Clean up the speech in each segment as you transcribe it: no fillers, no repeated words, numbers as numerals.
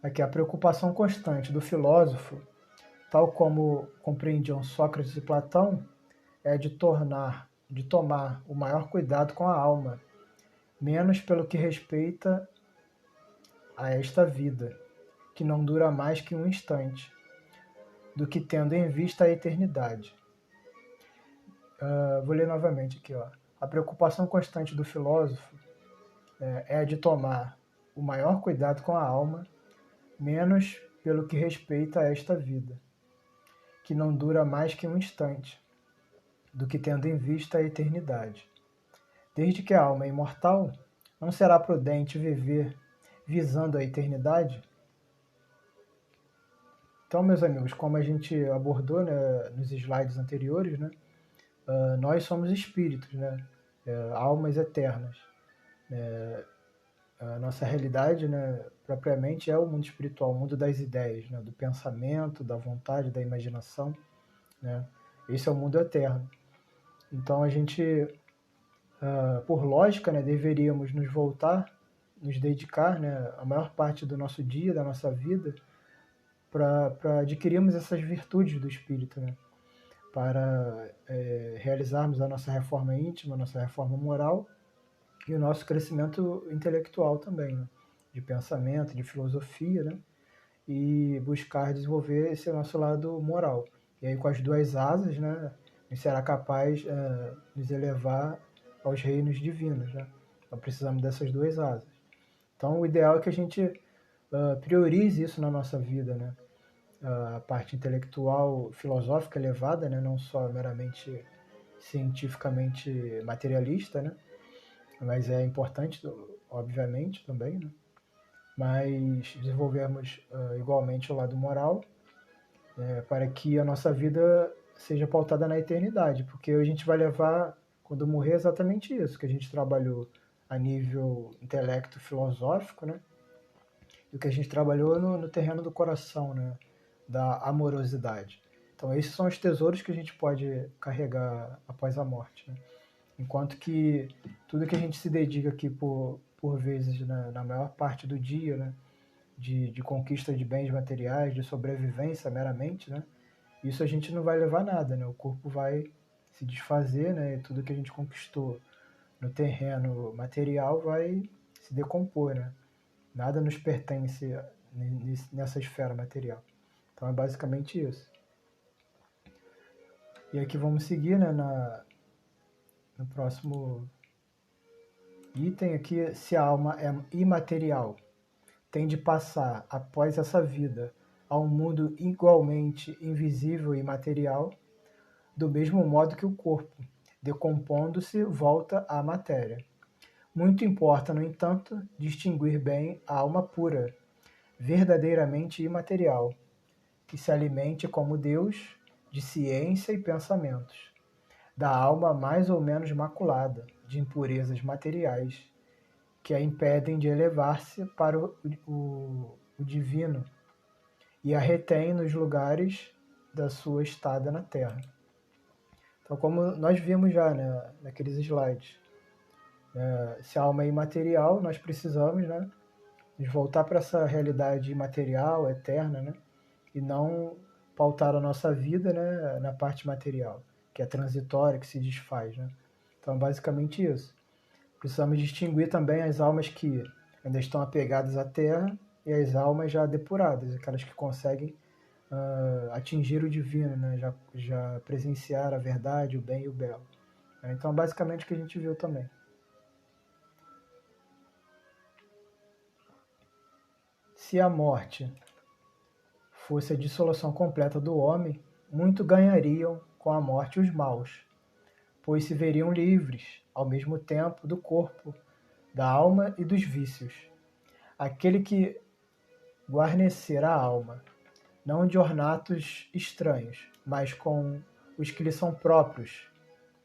Aqui, a preocupação constante do filósofo, tal como compreendiam Sócrates e Platão, é de tomar o maior cuidado com a alma, menos pelo que respeita a esta vida, que não dura mais que um instante, do que tendo em vista a eternidade. Vou ler novamente aqui. Ó. A preocupação constante do filósofo é a de tomar o maior cuidado com a alma, menos pelo que respeita a esta vida, que não dura mais que um instante, do que tendo em vista a eternidade. Desde que a alma é imortal, não será prudente viver visando a eternidade? Então, meus amigos, como a gente abordou, né, nos slides anteriores, né, nós somos espíritos, né, almas eternas. A nossa realidade, né, propriamente, é o mundo espiritual, o mundo das ideias, né, do pensamento, da vontade, da imaginação. Né? Esse é o mundo eterno. Então, a gente, por lógica, né, deveríamos nos voltar, nos dedicar, né, a maior parte do nosso dia, da nossa vida, para adquirirmos essas virtudes do espírito, né? Para realizarmos a nossa reforma íntima, a nossa reforma moral e o nosso crescimento intelectual também, né? De pensamento, de filosofia, né? E buscar desenvolver esse nosso lado moral. E aí com as duas asas, né, a gente será capaz de nos elevar aos reinos divinos, né? Então precisamos dessas duas asas. Então o ideal é que a gente priorize isso na nossa vida, né? A parte intelectual, filosófica elevada, né? Não só meramente cientificamente materialista, né? Mas é importante, obviamente, também, né? Mas desenvolvermos igualmente o lado moral, para que a nossa vida seja pautada na eternidade, porque a gente vai levar, quando morrer, exatamente isso, que a gente trabalhou a nível intelecto filosófico, né? E o que a gente trabalhou no terreno do coração, né? Da amorosidade. Então esses são os tesouros que a gente pode carregar após a morte, né? Enquanto que tudo que a gente se dedica aqui por vezes, né, na maior parte do dia, né, de conquista de bens materiais, de sobrevivência meramente, né, isso a gente não vai levar nada, né? O corpo vai se desfazer, né? E tudo que a gente conquistou no terreno material vai se decompor, né? Nada nos pertence nessa esfera material. Então é basicamente isso. E aqui vamos seguir, né, no próximo item aqui, se a alma é imaterial, tem de passar após essa vida a um mundo igualmente invisível e material, do mesmo modo que o corpo, decompondo-se, volta à matéria. Muito importa, no entanto, distinguir bem a alma pura, verdadeiramente imaterial, que se alimente como Deus de ciência e pensamentos, da alma mais ou menos maculada de impurezas materiais, que a impedem de elevar-se para o divino e a retém nos lugares da sua estada na Terra. Então, como nós vimos já, né, naqueles slides, se a alma é imaterial, nós precisamos, né, nos voltar para essa realidade imaterial, eterna, né, e não pautar a nossa vida, né, na parte material, que é transitória, que se desfaz. Né? Então, basicamente isso. Precisamos distinguir também as almas que ainda estão apegadas à Terra e as almas já depuradas, aquelas que conseguem atingir o divino, né? Já presenciar a verdade, o bem e o belo. Então, basicamente, o que a gente viu também. Se a morte fosse a dissolução completa do homem, muito ganhariam com a morte os maus, pois se veriam livres, ao mesmo tempo, do corpo, da alma e dos vícios. Aquele que guarnecer a alma, não de ornatos estranhos, mas com os que lhe são próprios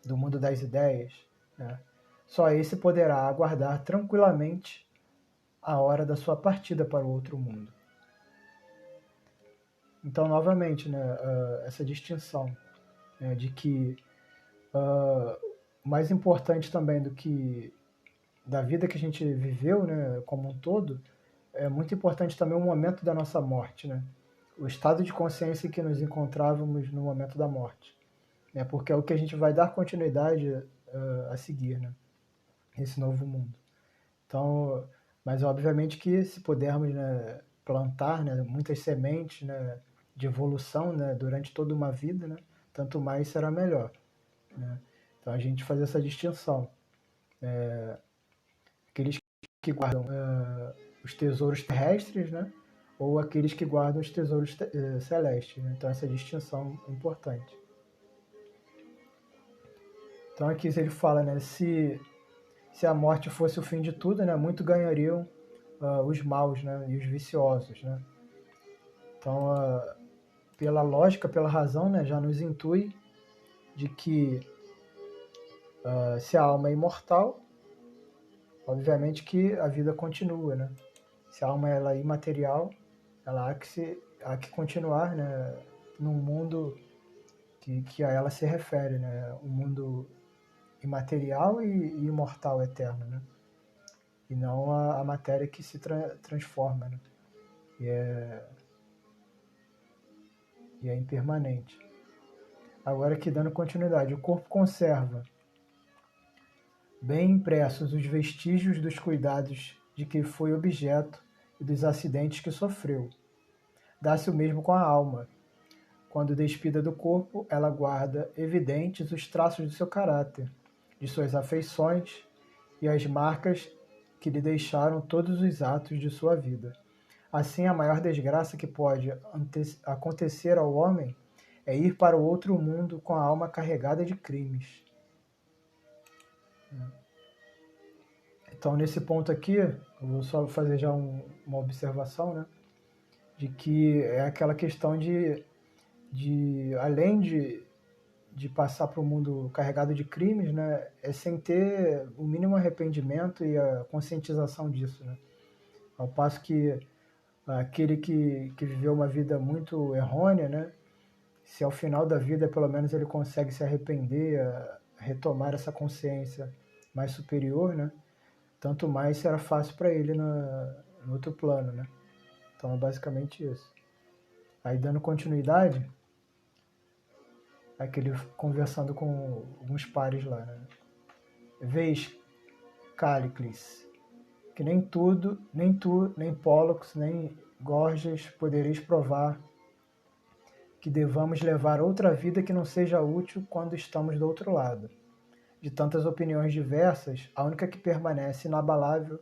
do mundo das ideias, né? Só esse poderá aguardar tranquilamente a hora da sua partida para o outro mundo. Então, novamente, né, essa distinção, né, de que mais importante também do que da vida que a gente viveu, né, como um todo, é muito importante também o momento da nossa morte, né? O estado de consciência em que nos encontrávamos no momento da morte, né? Porque é o que a gente vai dar continuidade a seguir, né? Esse novo mundo. Então, mas obviamente que se pudermos, né, plantar, né, muitas sementes, né, de evolução, né, durante toda uma vida, né, tanto mais será melhor, né? Então a gente faz essa distinção. Aqueles que guardam os tesouros terrestres, né, ou aqueles que guardam os tesouros celestes, né? Então essa distinção é importante. Então aqui ele fala, né, se a morte fosse o fim de tudo, né, muito ganhariam os maus, né, e os viciosos, né? Então, pela lógica, pela razão, né, já nos intui de que se a alma é imortal, obviamente que a vida continua, né? Se a alma ela é imaterial, ela há que continuar, né, num mundo que a ela se refere, né? Um mundo imaterial e imortal, eterno, né? E não a matéria que se transforma, né? E é impermanente. Agora aqui dando continuidade, o corpo conserva bem impressos os vestígios dos cuidados de que foi objeto e dos acidentes que sofreu. Dá-se o mesmo com a alma. Quando despida do corpo, ela guarda evidentes os traços do seu caráter, de suas afeições e as marcas que lhe deixaram todos os atos de sua vida. Assim, a maior desgraça que pode acontecer ao homem é ir para o outro mundo com a alma carregada de crimes. Então, nesse ponto aqui, eu vou só fazer já uma observação, né? De que é aquela questão de além de passar para o mundo carregado de crimes, né? É sem ter o mínimo arrependimento e a conscientização disso, né? Ao passo que aquele que viveu uma vida muito errônea, né? Se ao final da vida, pelo menos, ele consegue se arrepender, retomar essa consciência mais superior, né? Tanto mais será fácil para ele no outro plano, né? Então é basicamente isso. Aí dando continuidade, aquele conversando com alguns pares lá, né? Vês, Cálicles, que nem tudo, nem tu, nem Pólux, nem Gorgias podereis provar que devamos levar outra vida que não seja útil quando estamos do outro lado. De tantas opiniões diversas, a única que permanece inabalável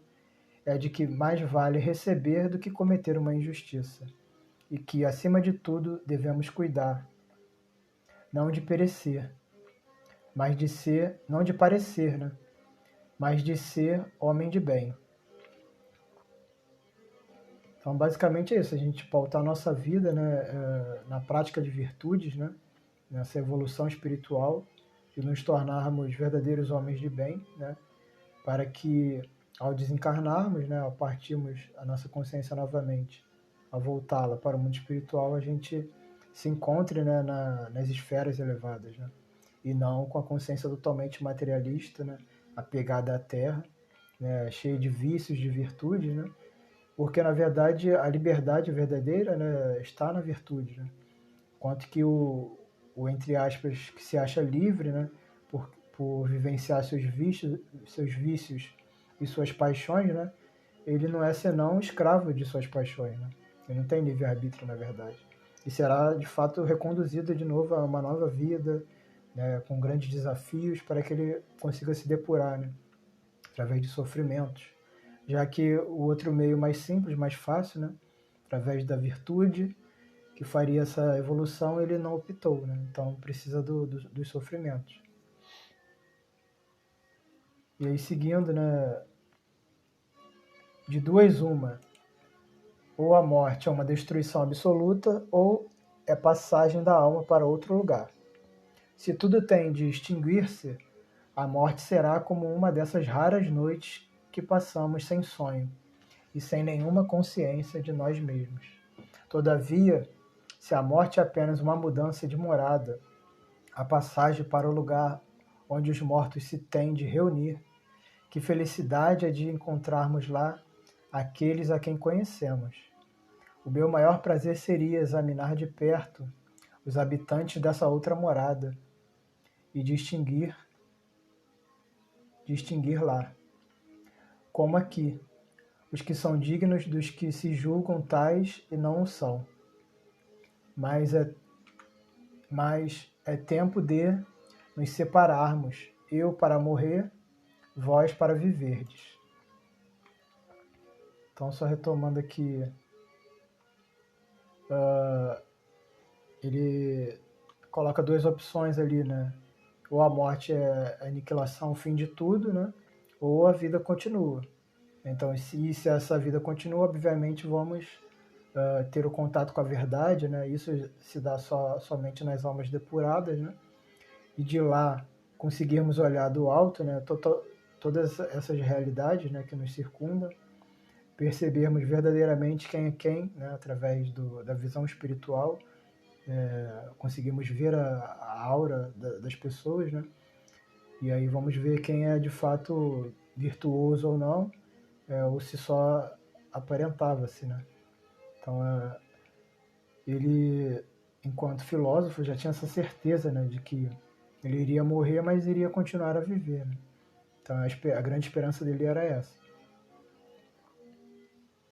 é a de que mais vale receber do que cometer uma injustiça, e que, acima de tudo, devemos cuidar, não de perecer, mas de ser, não de parecer, né? Mas de ser homem de bem. Então, basicamente é isso, a gente pautar a nossa vida, né, na prática de virtudes, né, nessa evolução espiritual, e nos tornarmos verdadeiros homens de bem, né, para que, ao desencarnarmos, né, ao partirmos a nossa consciência novamente, ao voltá-la para o mundo espiritual, a gente se encontre, né, nas esferas elevadas, né, e não com a consciência totalmente materialista, né, apegada à terra, né, cheia de vícios, de virtudes, né, porque na verdade a liberdade verdadeira, né, está na virtude, né, quanto que o entre aspas que se acha livre, né, por vivenciar seus vícios e suas paixões, né, ele não é senão escravo de suas paixões, né? Ele não tem livre-arbítrio, na verdade. E será, de fato, reconduzido de novo a uma nova vida, né, com grandes desafios, para que ele consiga se depurar, né, através de sofrimentos. Já que o outro meio mais simples, mais fácil, né, através da virtude, que faria essa evolução, ele não optou, né? Então precisa dos sofrimentos. E aí seguindo, né, de duas uma, ou a morte é uma destruição absoluta, ou é passagem da alma para outro lugar. Se tudo tem de extinguir-se, a morte será como uma dessas raras noites que passamos sem sonho e sem nenhuma consciência de nós mesmos. Todavia, se a morte é apenas uma mudança de morada, a passagem para o lugar onde os mortos se têm de reunir, que felicidade é de encontrarmos lá aqueles a quem conhecemos. O meu maior prazer seria examinar de perto os habitantes dessa outra morada e distinguir lá, como aqui, os que são dignos dos que se julgam tais e não o são. Mas é tempo de nos separarmos, eu para morrer, vós para viverdes. Então, só retomando aqui, ele coloca duas opções ali, né? Ou a morte é a aniquilação, o fim de tudo, né? Ou a vida continua. Então, se essa vida continua, obviamente vamos ter o contato com a verdade, né? Isso se dá somente nas almas depuradas, né? E de lá conseguirmos olhar do alto, né? Todas essas realidades, né, que nos circundam, percebermos verdadeiramente quem é quem, né? Através da visão espiritual, conseguimos ver a aura das pessoas, né? E aí vamos ver quem é de fato virtuoso ou não, ou se só aparentava-se, né? Então, ele, enquanto filósofo, já tinha essa certeza, né, de que ele iria morrer, mas iria continuar a viver, né? Então, a grande esperança dele era essa.